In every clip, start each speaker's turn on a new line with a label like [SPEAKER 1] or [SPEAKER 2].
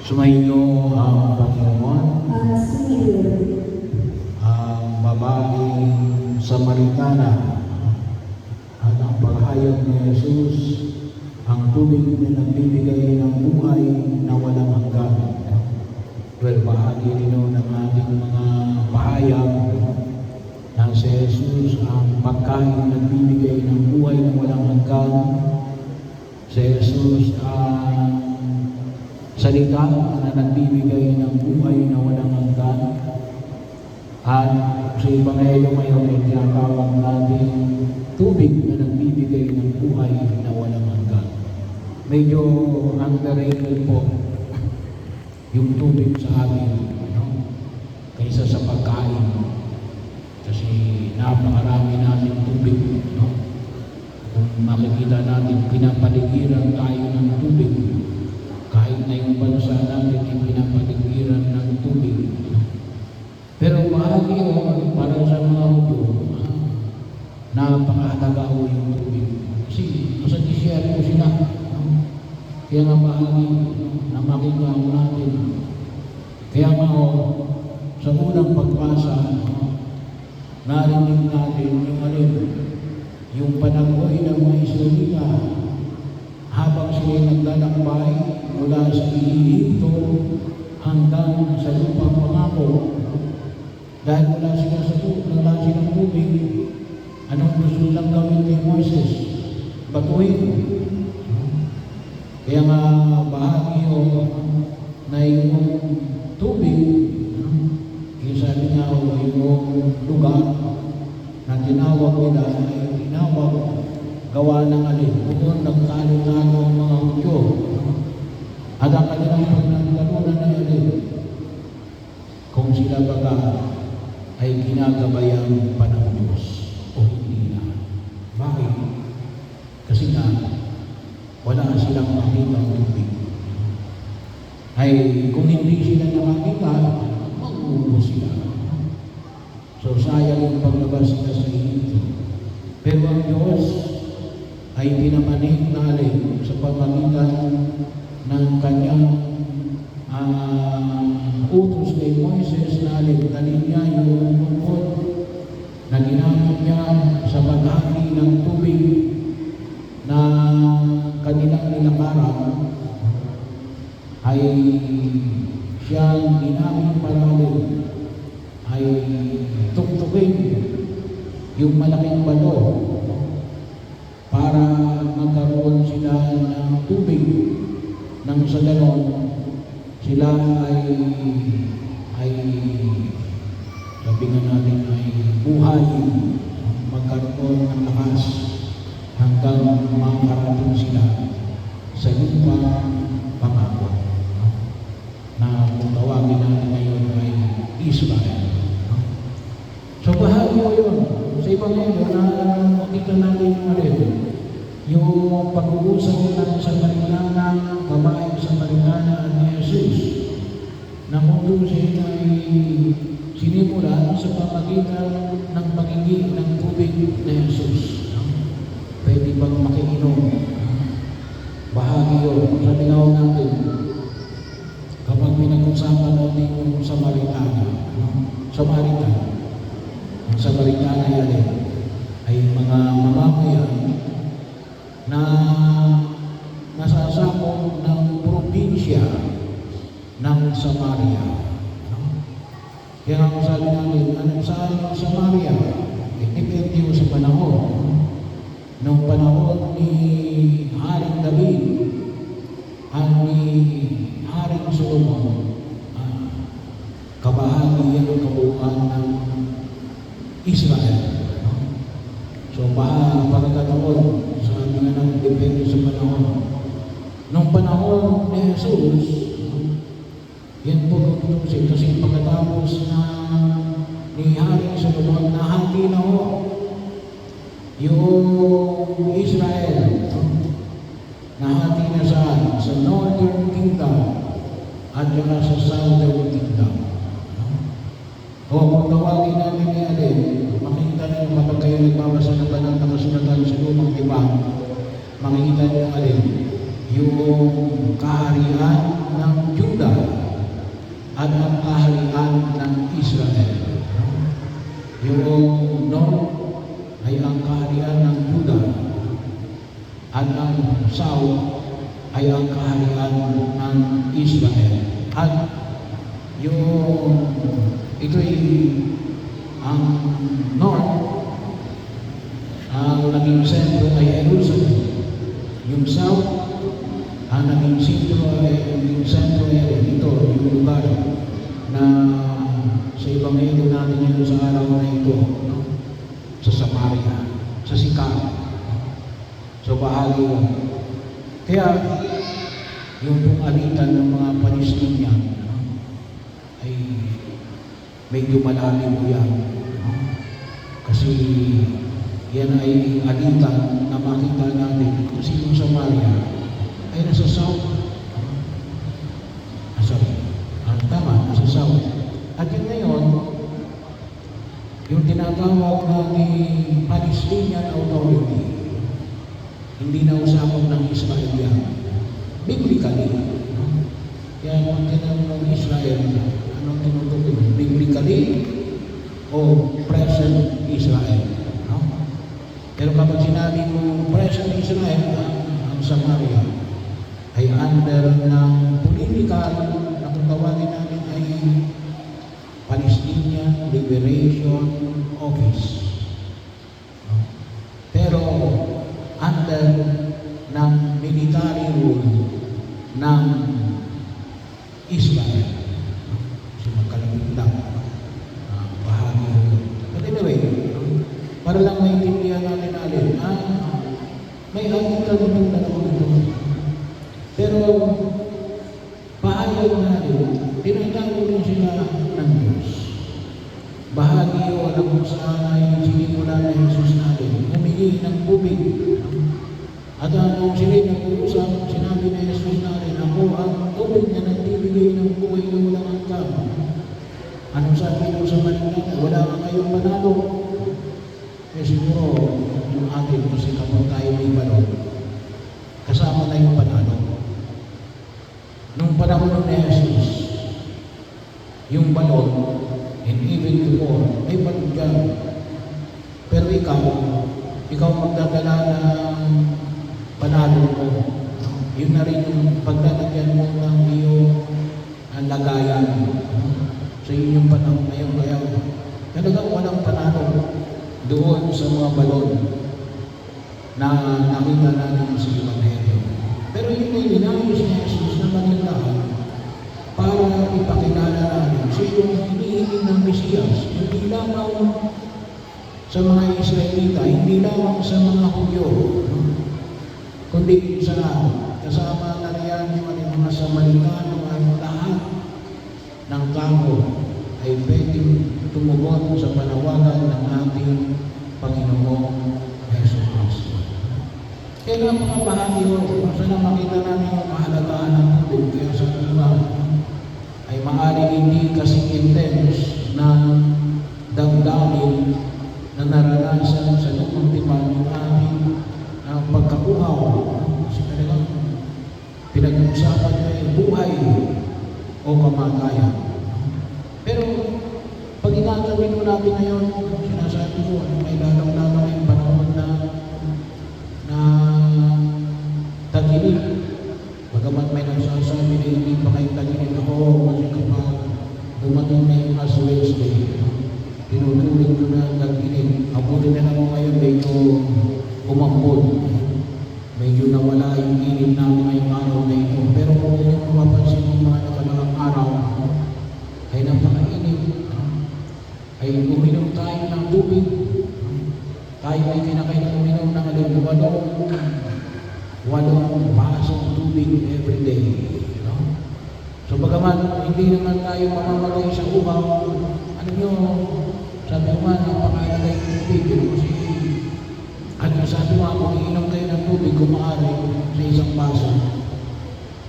[SPEAKER 1] Sumainyo ang Panginoon,
[SPEAKER 2] Sumainyo.
[SPEAKER 1] ang babaeng Samaritana at ang paghayag ni Jesus, ang tubig na nagbibigay ng buhay na walang hanggan. Well, bahagi rin ng ating mga pahayag na si Jesus ang pagkain na nagbibigay ng buhay na walang hanggan. Si Jesus ang salita na nagbibigay ng buhay na walang hanggan. At sa Ebanghelyo ngayon ay tinatawag natin tubig na nagbibigay ng buhay na walang hanggan. Medyo underrated po yung tubig sa atin, kaysa sa pagkain. Kasi napakarami natin tubig. Kung makikita natin, pinapaligiran tayo ng tubig. Kahit na yung bansa natin ay pinapaligiran ng tubig. Pero bahagi para sa mga Hudyo, napakahalaga yung tubig. Kasi sa disyerto sila. Kaya nga bahagi na makita natin. Kaya nga sa unang pagbasa, narinig natin yung panaghoy ng mga Israelita habang sila naglalakbay mula sa Ehipto hanggang sa lupang pangako. Dahil wala silang tubig, anong gusto lang gawin ni Moises? Batuhin. Kaya nga bahagi na yung tubig, kaya sabi nga yung lugar na tinawag nila ay tinawag gawa ng alin. Doon nagtalo-talo ang mga Hudyo. At ang kanilang pagnagtalunan ay alin. Kung sila baga ay ginagabayang pa ng Diyos o hindi na. Bakit? Kasi nga, wala silang makita ng tubig. Ay kung hindi sila nakakita, mag-uubos sila. So sayang yung paglabas nila sa Ehipto. Pero ang Diyos ay pinamanig na alin sa pamagitan ng kanyang utos kay Moises na alin, dalhin niya yung lungkot na ginamit niya sa paghati ng tubig na kanilang nilakaran ay siyang ginamit paralin ay tuktukin yung malaking bato para magkaroon sila ng tubig nang sa ganon sila ay sabi nga natin ay buhay, magkaroon ng lakas hanggang makarating sila sa lupang pangako na kung tawagin natin ngayon ay Israel. So bahagi mo yun sa Ebanghelyo na makita natin yung pag-uusap ng Samaritana, babaeng Samaritana ni Jesus na mundo siya ay sinimulan sa pamagitan ng pagiging ng tubig ni Jesus. Pwede bang makiinom? Bahagi yun. Sabi nga natin, kapag pinag-usapan natin yung Samaritana, ang Samaritana yan ay mga mamamayan na nasasakop ng probinsya ng Samaria. Kaya ang sabi natin, anong saan ng Samaria? Depende mo sa panahon. Noong panahon ni Haring David at ni Haring Solomon, kabahagi yan ang kabuuan ng Israel. So pagkakataon, sabi nga ng depende sa panahon. Noong panahon ni Jesus, yan po tutusin kasi pagkatapos na ni Haring Solomon, nahati na yung Israel. Nahati na sa Northern Kingdom at saka sa Southern Kingdom. O kung tawagin natin ni alin, makikita niyo kapag kayo nagbabasa ng banal na kasulatan sa lumang iba, makikita niyo alin, yung kaharian ng Juda at ang kaharian ng Israel. Yung north ay ang kaharian ng Juda at ang south ay ang kaharian ng Israel. At yung ito'y ang north, ang naging sentro ay Jerusalem. Yung south, ang naging sentro ay ito, yung lugar na sa Ebanghelyo natin ngayon sa araw na ito, no? Sa Samaria, sa Sicar, so bahagi yun. Kaya yung pungalitan ng mga Palestinian, no? Ay medyo malalim po yan, no? Kasi yan ay alitan na makita natin kasi yung Samaria ay nasa south. Tama, nasa south. At yun ngayon, yung tinatawag natin Palestinian Authority, hindi na usapang ng Israel yan. Biblically, no? Kaya kung tinanong ng Israel, anong tinutukoy? Biblically o present Israel? No? Pero kapag sinabi mo present Israel, ang Samaria ay under ng political na kung tawagin natin ay Palestinian Liberation Office. No? Pero under ng military rule ng Israel. No? Kasi magkalapit lang. Bahagi yun. But anyway, no? Para lang maintindihan natin alin, may ating kalutong na ito. Pero pahayag natin, tinatawag din sila ng Diyos. Bahagi yun na kung saan ay sinimula na Jesus natin, humingi ng tubig. At kung sila nag-uusap, sinabi na Jesus natin, ako ang tubig na nagbibigay ng buhay na walang hanggan. Anong sabi nyo sa Manila? Wala ka kayong panalo. Eh siguro, yung atin, kasi kapag tayo may balon, kasama na yung panalo. Nung panahon ni Jesus, yung balon, and even before, may balon dyan. Pero ikaw magdadala ng panalo mo. Yun na rin yung pagdadagyan mo ng iyong lagayan. Sa inyong panahon ngayon, kaya talagang walang panalo doon sa mga balon na nakita natin sa Ebanghelyo. Pero yun ay ninayos ni Jesus na magandaan para ipakilala natin siya yung hinihingi ng Mesiyas, hindi lamang sa mga Israelita, hindi lamang sa mga Hudyo, kundi sa kasama na riyan yung mga Samaritano ay lahat ng tao ay pwedeng tumugon sa panawagan ng ating Panginoong Hesus Kristo. Kaya mga bahagi mo, kung saan makita namin yung mahalagaan ng tubig, kaya sa iba ay maaaring hindi kasing intense na damdamin na naranasan sa lumang tipan yung ating pagkakuhaw. Kasi talagang pinag-uusapan niya yung buhay o kamatayan. Pero pag inagawin mo natin ngayon, sinasabi ko, may lalong-lalong yung panahon na tag-init. Bagamat may nagsasabi na hindi pa kayo tag-init ako, kasi kapag dumating na yung last Wednesday, tinutuloy ko na tag-init. Abutin na naman ngayon, medyo umambod. Medyo nawala yung init namin ngayong araw na ito. Pero kung yung mapapansin yung mga nakalalang araw, ay napakainit. Ay uminom tayo ng tubig. Tayo ay kinakailangan uminom ng walong basong tubig every day. No? So bagaman hindi naman tayo mamamagay sa uhaw, ano nyo, sabi ko nga, napakalagay ng tubig. Kasi at sabi ko nga, kung iinom kayo ng tubig, kung maaari sa isang baso,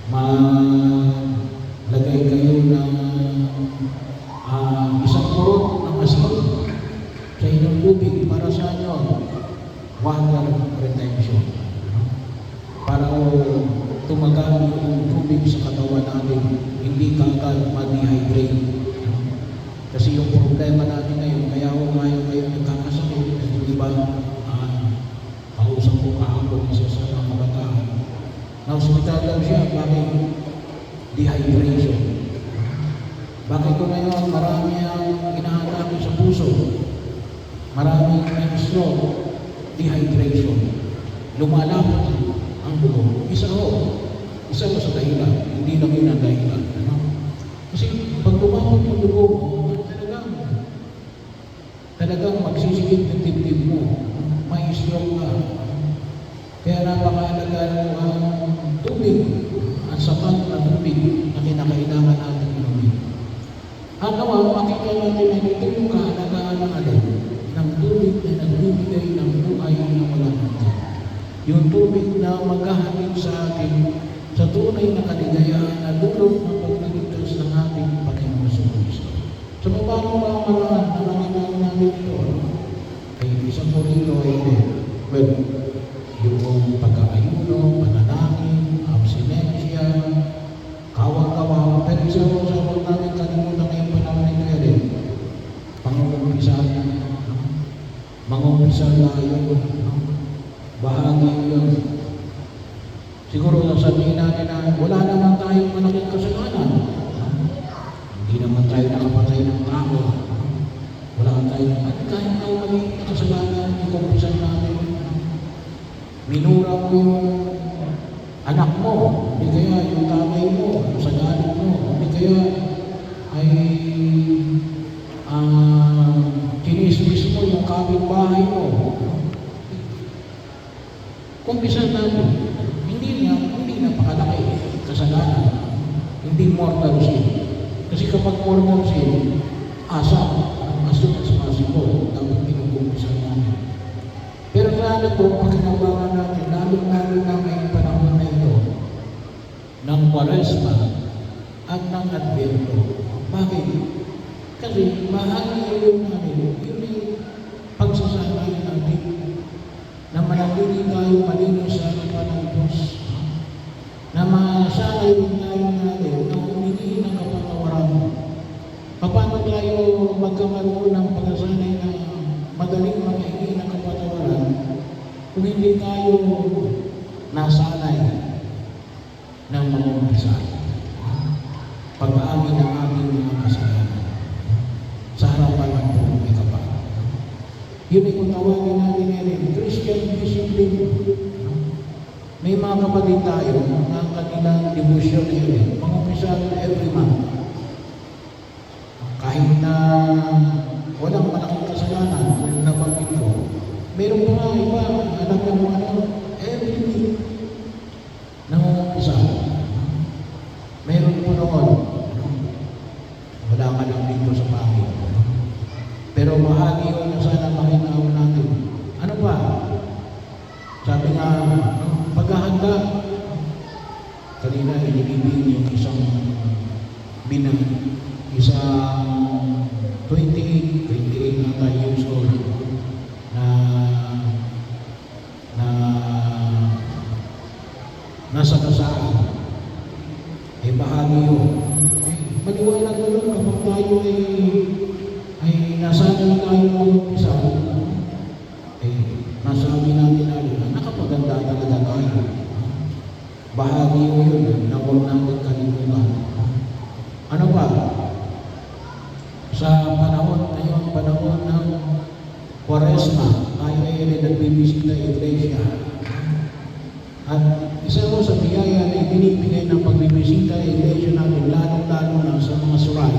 [SPEAKER 1] malagay kayo ng isang kurot ng asin sa inyong tubig para sa inyo, water retention. Para tumagal yung tubig sa katawan natin, hindi ka agad ma-dehydrate. kayo nagkakasakit, at di ba, kausap ko kahapon isa sa mga kabataan, na hospital daw siya, bakit dehydration? Bakit ko ngayon marami ang inaatake sa puso, maraming stroke, dehydration, lumalapot ang dugo. Isa sa dahilan, hindi lang yun ang dahilan. Ano? Kasi pag lumapot ang dugo mo, talagang magsisigit ng dibdib mo, may stroke ka. Kaya napakahalaga ang tubig, ang sapat na tubig na kinakailangan natin inumin. At naman, makita natin na ito yung kahalagaan ng tubig na nagbibigay ng buhay na wala hanggan. Yung tubig na maghahatid sa atin sa tunay na kaligayahan na dulot ng pagliligtas ng ating Panginoon sa Kristo. Sa paano mga maraan na nakita namin ito, ay isang po rito ay yung pag-aayuno, pananangin, abstinensya, kawang-kawa, pero isa po sa huwag namin kalimutan ngayong panahon na ito rin, mangumpisal tayo, bahagi yun. Siguro sasabihin natin na wala naman tayong malaking kasalanan. Hindi naman tayo nakapatay ng tao. Wala tayong maliit na kasalanan, ikumpisan natin. Minura mo yung anak mo, hindi kaya yung tatay mo, yung sagalit mo, hindi kaya ay kinismis mo yung kapitbahay mo. Kumpisan natin. Hindi napakalaki kasalanan. Hindi mortal sin. Kasi kapag mortal sin, as soon as possible, dapat pinukumpisan natin. Pero lalo po, pakinabangan natin, lalo-lalo na ngayong panahon na ito, ng Kwaresma at ng Advento. Bakit? Kasi bahagi yun namin, yun yung pagsasanay natin na manatili tayo malinis sa harapan ng Diyos, na masanay din tayo natin na humingi ng kapatawaran. Paano tayo magkakaroon ng pagkasanay na madaling makahingi ng kapatawaran kung hindi tayo nasanay ng mga umpisa? Pag-aamin ng ating mga kasalanan sa harapan ng Panginoon may kapal. Yun ay kung tawagin natin ngayon, Christian discipline. May mga kapatid tayo, mga kanilang devotion ngayon, mga umpisa every month. Kahit na walang malaking kasalanan, kung nabanggit ko, meron pa nga iba, alam mo every week, nangungumpisa. Meron po noon, wala ka lang dito sa pangit. Pero mahagi yun na sana makinaw natin. Ano ba? Sabi nga, paghahanda, kanina inilibing yung isang 28 na tayo years old na nasa kasaan. Bahagi yun. Maliwanag na lang kapag tayo ay nasanay tayo ng isa, nasabi natin na nakapaganda talaga tayo. Bahagi yun na huwag natin kalimutan. Ano ba? Sa panahon ng Kwaresma, tayo ay nagbibisita sa iglesia. At isa mo sa biyaya na ibinibigay ng pagbibisita sa iglesia natin, lalo-lalo na sa mga suray.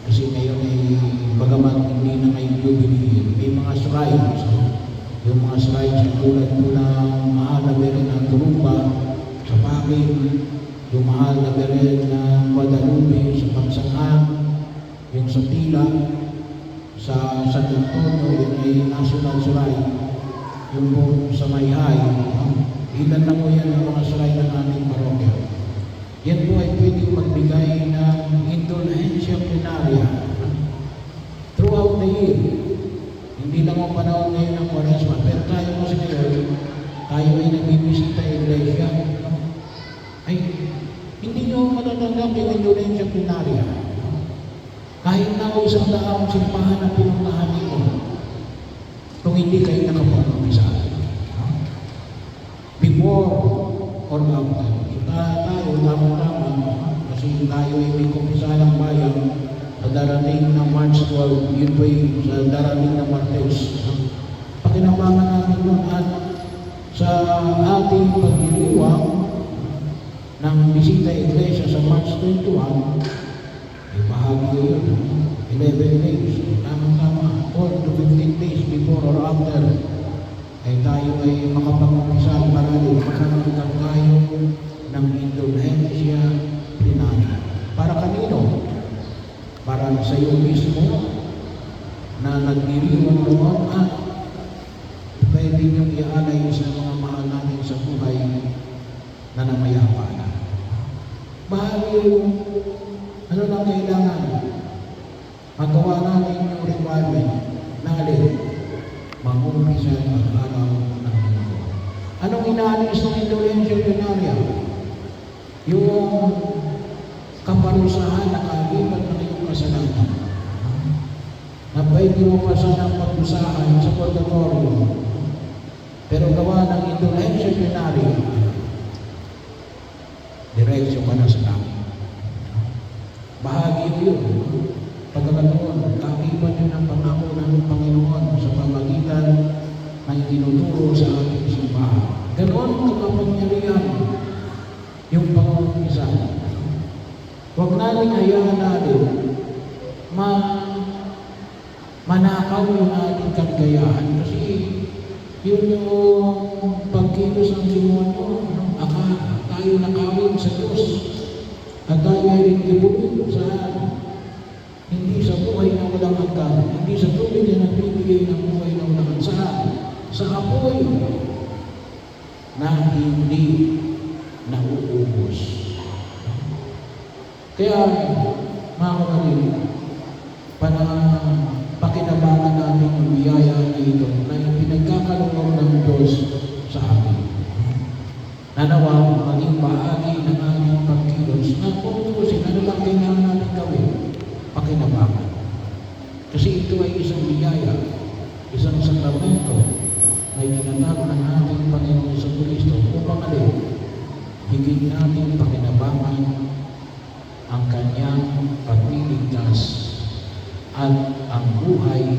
[SPEAKER 1] Kasi ngayon ay bagamat hindi na ngayon jubilee, may mga suray. So, yung mga suray sa tulad po ng mahal na beren ng Turumba sa Pakin, yung mahal na beren ng Guadalupe sa Pagsanghang, yung sa Tila, sa San Antonio, yun ay national suray. Yung po sa Mayhay, ilan na po yan ang mga suray ng aming parokya. Yan po ay pwedeng magbigay ng indulhensya plenaria throughout the year. Hindi lang ang panahon ngayon ng Kwaresma, pero tayo kasi ngayon, tayo ay nagbibisita sa iglesia. Ay, hindi nyo matatanggap yung indulhensya plenaria. Kahit na o 100 simbahan na pinuntahan mo, kung hindi kayo nakapag-umpisa. Before or after. Tayo, tama-tama, kasi tayo ay may kumpisa ng bayan sa darating na March 12, yun po sa darating na Martes. Pakinabangan natin yun at sa ating pagdiriwang ng bisita iglesia sa March 21, ay bahagi yun. 11 days, tama-tama, 4 to 15 days before or after, ay tayo ay makapag-umpisa marami, makakalitan tayo ng indulhensya plenaria. Para kanino? Para sa iyo mismo na nagdiriwang noon at pwede niyong ialay sa mga mahal natin sa buhay na namayapa na. Bahagi yung ano lang kailangan magawa natin yung requirement na alin mag-umpisa ang araw ng linggo. Anong inaalis ng indulhensya plenaria? Yung kaparusahan na kagibat ng iyong kasalanan na pwede mo pa sanang pag-usahan sa purgatorio, pero gawa ng indulhensya plenaria, diretsyo ka na sa langit. Bahagi yun. Pagkakataon, kagibat yun ang pangako ng Panginoon sa pamagitan ng tinuturo sa ating simbahan. Ganon kakapangyarihan yung pang-umpisa. Huwag natin hayaan natin manakaw yung ating kaligayahan kasi yun yung pagkilos ng demonyo. Tayo nakawin sa Diyos at tayo ay ibunin sa hindi sa buhay na walang hanggan, hindi sa tubig na nagbibigay ng buhay na walang hanggan, sa apoy na hindi nauubos. Kaya, mga kapatid, pakinabangan natin ang biyaya na ito na pinagkakaloob ng Diyos sa atin. Nanawa maging bahagi ng aming pagkilos na kung ano lang kailangan natin gawin, pakinabangan. Kasi ito ay isang biyaya, isang sakramento na itinatag ng ating Panginoon sa Kristo upang higit natin pakinabangan ang kanyang pagliligtas at ang buhay